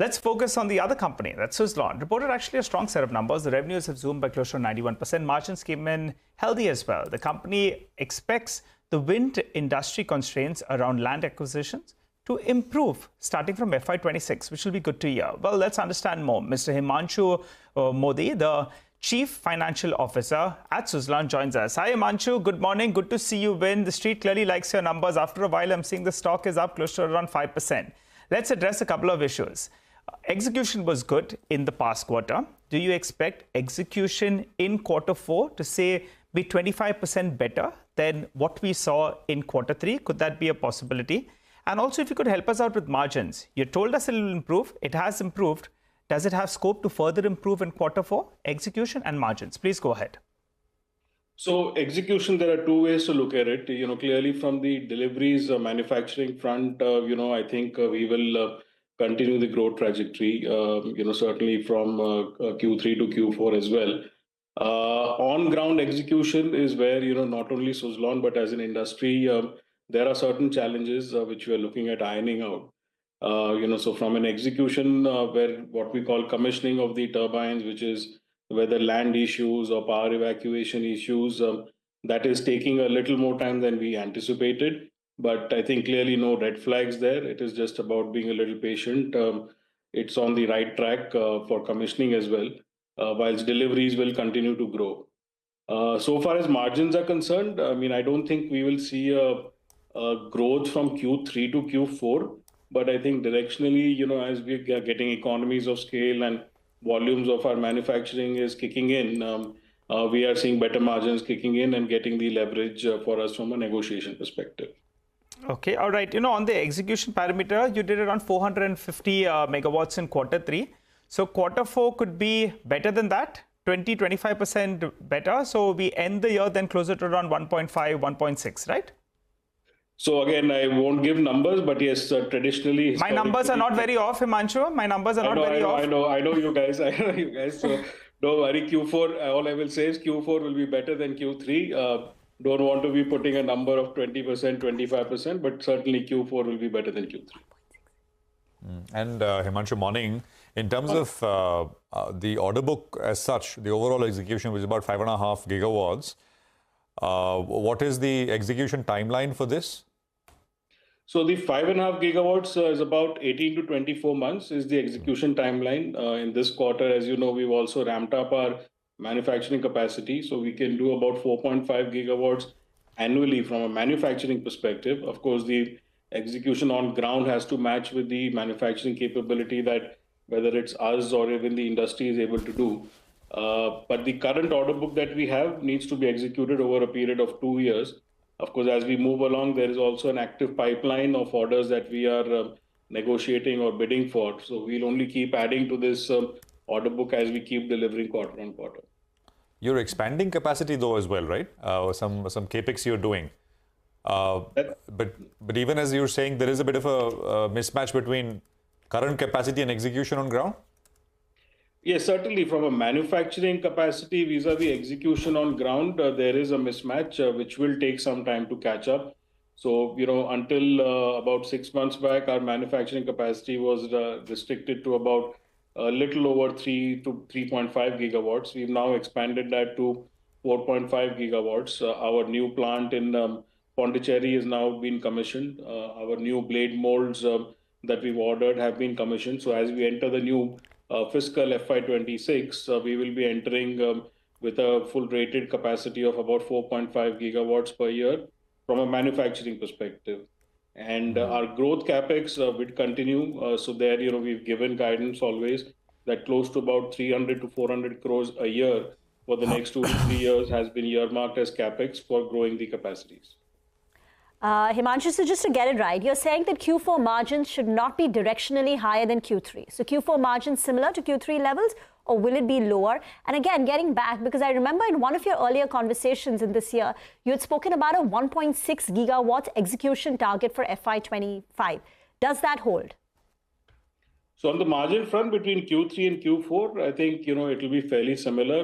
Let's focus on the other company, that's Suzlon. Reported actually a strong set of numbers. The revenues have zoomed by close to 91%. Margins came in healthy as well. The company expects the wind industry constraints around land acquisitions to improve starting from FY26, which will be good to hear. Well, let's understand more. Mr. Himanshu Mody, the Chief Financial Officer at Suzlon, joins us. Hi, Himanshu. Good morning. Good to see you win. The street clearly likes your numbers. After a while, I'm seeing the stock is up close to around 5%. Let's address a couple of issues. Execution was good in the past quarter. Do you expect execution in quarter 4 to say be 25% better than what we saw in quarter 3? Could that be a possibility? And also, if you could help us out with margins. You told us it will improve. It has improved. Does it have scope to further improve in quarter 4? Execution and margins. Please go ahead. So execution, there are two ways to look at it. Clearly from the deliveries manufacturing front, I think we will continue the growth trajectory, certainly from Q3 to Q4 as well. On-ground execution is where, not only Suzlon, but as an industry, there are certain challenges which we are looking at ironing out. So from an execution where what we call commissioning of the turbines, which is whether land issues or power evacuation issues, that is taking a little more time than we anticipated. But I think clearly no red flags there. It is just about being a little patient. It's on the right track for commissioning as well, whilst deliveries will continue to grow. So far as margins are concerned, I don't think we will see a growth from Q3 to Q4. But I think directionally, as we are getting economies of scale and volumes of our manufacturing is kicking in, we are seeing better margins kicking in and getting the leverage for us from a negotiation perspective. Okay, all right. On the execution parameter, you did around 450 megawatts in quarter 3. So quarter 4 could be better than that, 20-25% better. So we end the year then closer to around 1.5, 1.6, right? So again, I won't give numbers, but yes, traditionally... My numbers are not very off, Himanshu. My numbers are not very off. I know you guys. So don't worry, Q4, all I will say is Q4 will be better than Q3. Don't want to be putting a number of 20%, 25%, but certainly Q4 will be better than Q3. And Himanshu, morning. In terms of the order book as such, the overall execution was about 5.5 gigawatts. What is the execution timeline for this? So the 5.5 gigawatts is about 18 to 24 months is the execution timeline. In this quarter, as you know, we've also ramped up our manufacturing capacity. So we can do about 4.5 gigawatts annually from a manufacturing perspective. Of course, the execution on ground has to match with the manufacturing capability that whether it's us or even the industry is able to do. But the current order book that we have needs to be executed over a period of 2 years. Of course, as we move along, there is also an active pipeline of orders that we are negotiating or bidding for. So we'll only keep adding to this order book as we keep delivering quarter on quarter. You're expanding capacity though as well, right? Some capex you're doing. But even as you're saying, there is a bit of a mismatch between current capacity and execution on ground? Yes, certainly from a manufacturing capacity vis-a-vis execution on ground, there is a mismatch which will take some time to catch up. So, until about 6 months back, our manufacturing capacity was restricted to about a little over 3 to 3.5 gigawatts. We've now expanded that to 4.5 gigawatts. Our new plant in Pondicherry has now been commissioned. Our new blade molds that we've ordered have been commissioned. So as we enter the new fiscal FY26, we will be entering with a full rated capacity of about 4.5 gigawatts per year from a manufacturing perspective. And our growth capex will continue. So there, we've given guidance always that close to about 300 to 400 crores a year for the next 2 to 3 years has been earmarked as capex for growing the capacities. Himanshu, so just to get it right, you're saying that Q4 margins should not be directionally higher than Q3. So Q4 margins similar to Q3 levels, or will it be lower? And again, getting back, because I remember in one of your earlier conversations in this year, you had spoken about a 1.6 gigawatts execution target for FY25. Does that hold? So on the margin front between Q3 and Q4, I think, it will be fairly similar.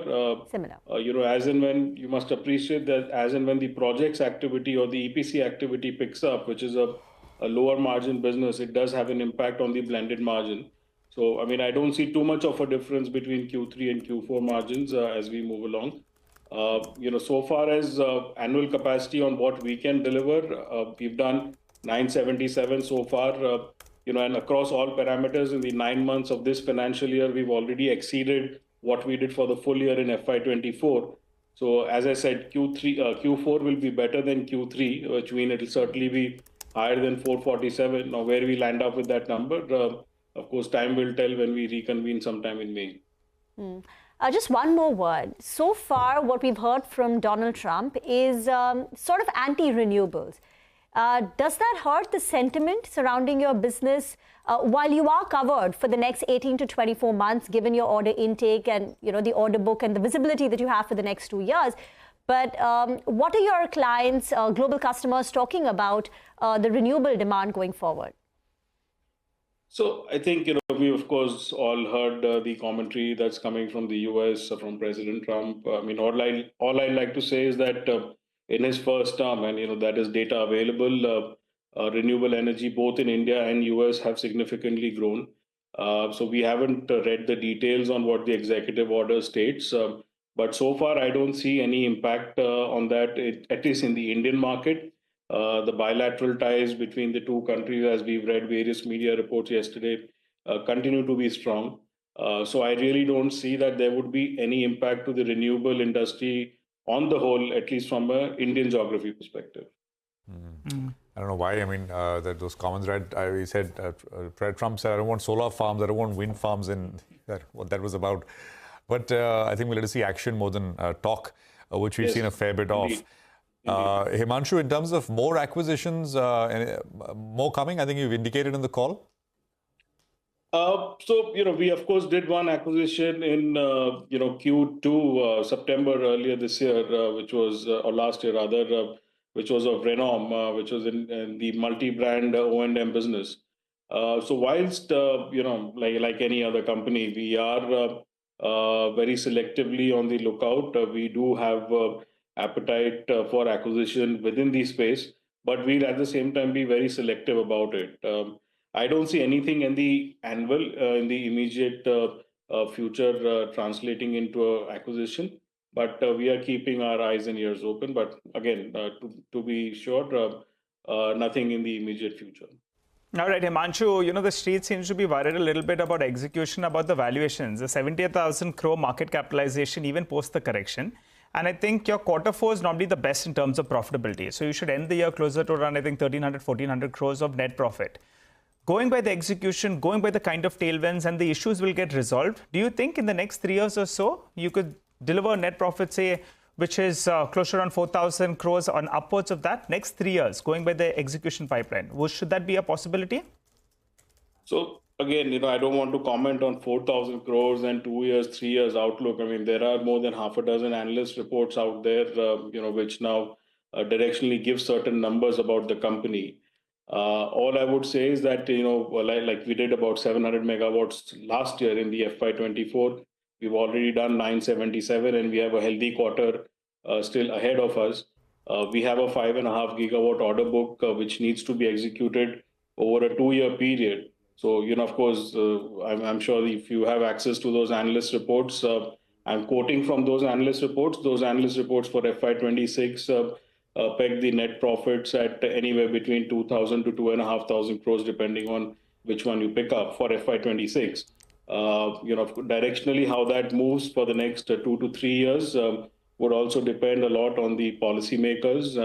As and when you must appreciate that as and when the projects activity or the EPC activity picks up, which is a lower margin business, it does have an impact on the blended margin. So, I mean, I don't see too much of a difference between Q3 and Q4 margins as we move along. So far as annual capacity on what we can deliver, we've done 977 so far, and across all parameters in the 9 months of this financial year, we've already exceeded what we did for the full year in FY24. So as I said, Q4 will be better than Q3, which means it will certainly be higher than 447. Now, where we land up with that number, of course, time will tell when we reconvene sometime in May. Just one more word. So far, what we've heard from Donald Trump is sort of anti-renewables. Does that hurt the sentiment surrounding your business while you are covered for the next 18 to 24 months, given your order intake and the order book and the visibility that you have for the next 2 years? But what are your clients, global customers, talking about the renewable demand going forward? So I think we of course all heard the commentary that's coming from the US from President Trump. I mean, all I like to say is that in his first term, and that is data available, renewable energy both in India and US have significantly grown. So we haven't read the details on what the executive order states, but so far I don't see any impact on that, at least in the Indian market. The bilateral ties between the two countries, as we've read various media reports yesterday, continue to be strong. So I really don't see that there would be any impact to the renewable industry on the whole, at least from an Indian geography perspective. I don't know why. I mean, those comments, right? He said, Trump said, I don't want solar farms, I don't want wind farms, and what that was about. But I think we'll let us see action more than talk, which we've seen a fair bit of. Himanshu, in terms of more acquisitions, more coming, I think you've indicated in the call. So, we of course did one acquisition in, Q2, September earlier this year, which was, or last year rather, which was of Renom, which was in the multi-brand O&M business. So whilst, like any other company, we are very selectively on the lookout. We do have appetite for acquisition within the space, but we'll at the same time be very selective about it. I don't see anything in the annual, in the immediate future translating into an acquisition, but we are keeping our eyes and ears open. But again, to be sure, nothing in the immediate future. All right, Himanshu, the street seems to be worried a little bit about execution, about the valuations. The 78,000 crore market capitalization, even post the correction. And I think your quarter four is normally the best in terms of profitability. So you should end the year closer to around, I think, 1,300, 1,400 crores of net profit. Going by the execution, going by the kind of tailwinds, and the issues will get resolved, do you think in the next 3 years or so, you could deliver a net profit, say, which is closer to around 4,000 crores on upwards of that next 3 years, going by the execution pipeline? Should that be a possibility? So again, I don't want to comment on 4,000 crores and 2 years, 3 years outlook. I mean, there are more than half a dozen analyst reports out there, which now directionally give certain numbers about the company. All I would say is that, like we did about 700 megawatts last year in the FY24, we've already done 977, and we have a healthy quarter still ahead of us. We have a 5.5 gigawatt order book, which needs to be executed over a 2-year period. So, of course, I'm sure if you have access to those analyst reports, I'm quoting from those analyst reports. Those analyst reports for FY26 peg the net profits at anywhere between 2,000 to 2,500 crores, depending on which one you pick up for FY26. Directionally, how that moves for the next 2 to 3 years would also depend a lot on the policymakers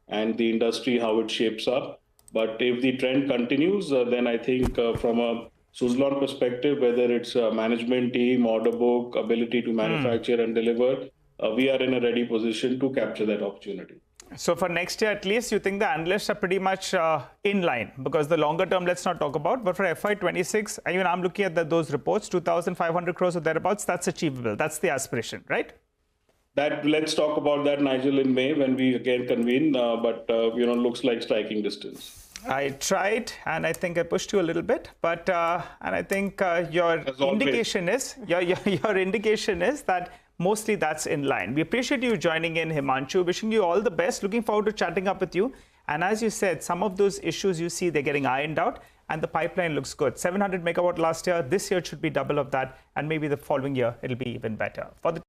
and the industry, how it shapes up. But if the trend continues, then I think from a Suzlon perspective, whether it's a management team, order book, ability to manufacture and deliver, we are in a ready position to capture that opportunity. So for next year, at least, you think the analysts are pretty much in line, because the longer term, let's not talk about. But for FY26, even I'm looking at those reports, 2,500 crores or thereabouts, that's achievable. That's the aspiration, right? Let's talk about that, Nigel, in May when we again convene. But looks like striking distance. I tried, and I think I pushed you a little bit, but and I think your indication is your indication is that mostly that's in line. We appreciate you joining in, Himanshu. Wishing you all the best. Looking forward to chatting up with you. And as you said, some of those issues you see, they're getting ironed out. and the pipeline looks good. 700 megawatt last year. This year it should be double of that, and maybe the following year it'll be even better. For the